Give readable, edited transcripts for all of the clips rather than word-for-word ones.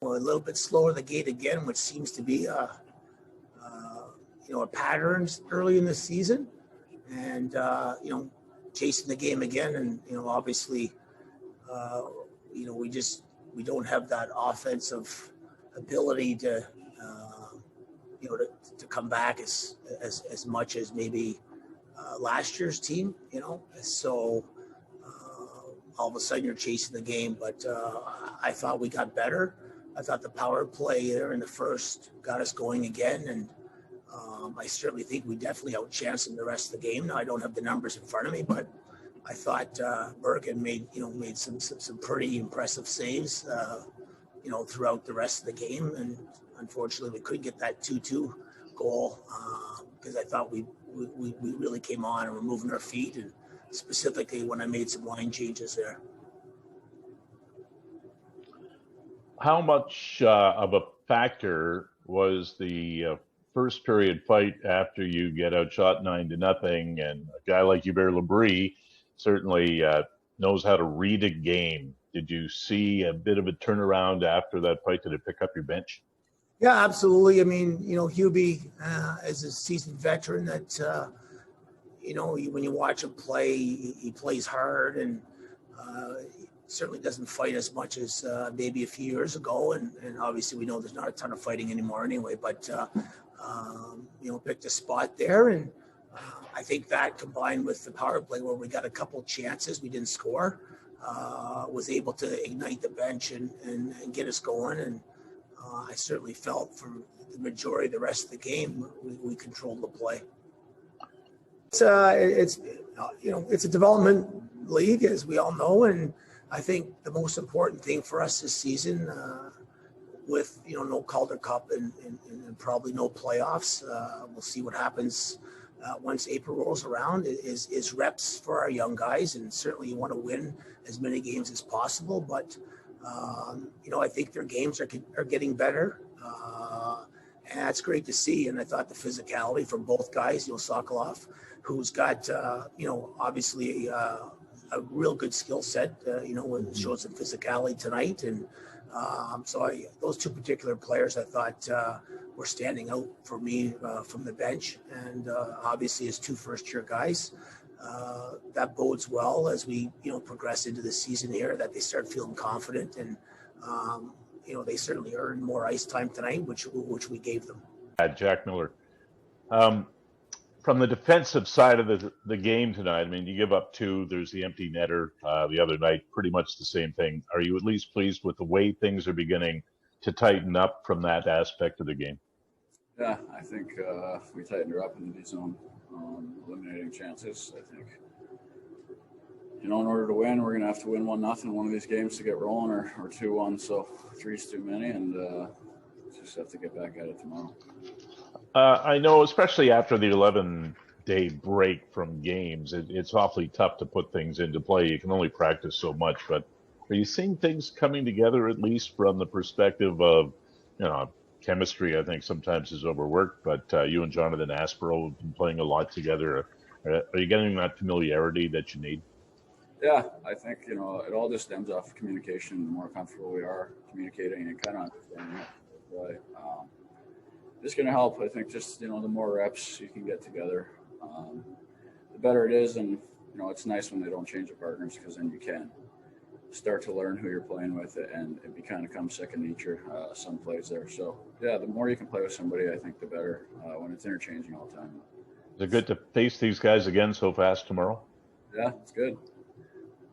a little bit slower the gate again, which seems to be a pattern early in the season, and chasing the game again, and obviously, we don't have that offensive ability to come back as much as maybe last year's team, so all of a sudden you're chasing the game, but I thought we got better. I thought the power play there in the first got us going again, and I certainly think we definitely outchanced them the rest of the game. Now I don't have the numbers in front of me, but I thought Bergen made some pretty impressive saves, throughout the rest of the game, and unfortunately we couldn't get that 2-2 goal because I thought we really came on and were moving our feet, and specifically when I made some line changes there. How much of a factor was the first period fight after you get outshot 9-0, and a guy like Hubert Labrie certainly knows how to read a game? Did you see a bit of a turnaround after that fight? Did it pick up your bench? Yeah, absolutely. I mean, Hubie, as a seasoned veteran, that when you watch him play, he plays hard, and certainly doesn't fight as much as maybe a few years ago. And obviously we know there's not a ton of fighting anymore anyway, but, picked a spot there. And I think that combined with the power play where we got a couple chances, we didn't score, was able to ignite the bench and get us going. And I certainly felt for the majority of the rest of the game, we controlled the play. It's a development league, as we all know, and I think the most important thing for us this season, with no Calder Cup and probably no playoffs, we'll see what happens once April rolls around, is reps for our young guys, and certainly you want to win as many games as possible. But I think their games are getting better, and that's great to see. And I thought the physicality from both guys, Sokolov, who's got obviously a real good skill set, when showed some physicality tonight. And those two particular players I thought were standing out for me from the bench. And obviously as two first-year guys, that bodes well as we progress into the season here, that they start feeling confident, and they certainly earned more ice time tonight, which we gave them. Jack Miller. From the defensive side of the game tonight, I mean, you give up two. There's the empty netter the other night, pretty much the same thing. Are you at least pleased with the way things are beginning to tighten up from that aspect of the game? Yeah, I think we tightened her up in the D zone, eliminating chances. I think, in order to win, we're going to have to win 1-0 one of these games to get rolling, or 2-1. So 3's too many, and just have to get back at it tomorrow. I know, especially after the 11-day break from games, it's awfully tough to put things into play. You can only practice so much, but are you seeing things coming together, at least from the perspective of, chemistry? I think sometimes is overworked, but you and Jonathan Aspero have been playing a lot together. Are you getting that familiarity that you need? Yeah, I think, it all just stems off communication. The more comfortable we are communicating and kind of understanding it, right? It's going to help. I think just, the more reps you can get together, the better it is. And, it's nice when they don't change the partners, because then you can start to learn who you're playing with, and it kind of comes second nature, some plays there. So, yeah, the more you can play with somebody, I think the better when it's interchanging all the time. Is it good to face these guys again so fast tomorrow? Yeah, it's good.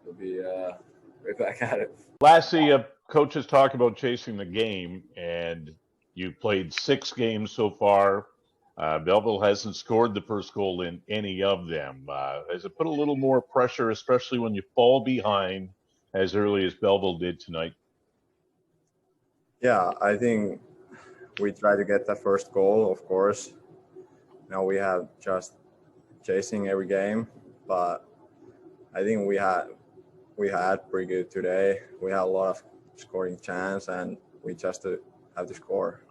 We'll be right back at it. Lassi, coaches talk about chasing the game, and you've played 6 games so far. Belleville hasn't scored the first goal in any of them. Has it put a little more pressure, especially when you fall behind as early as Belleville did tonight? Yeah, I think we try to get the first goal, of course. We have just chasing every game, but I think we had pretty good today. We had a lot of scoring chance, and we just have to score.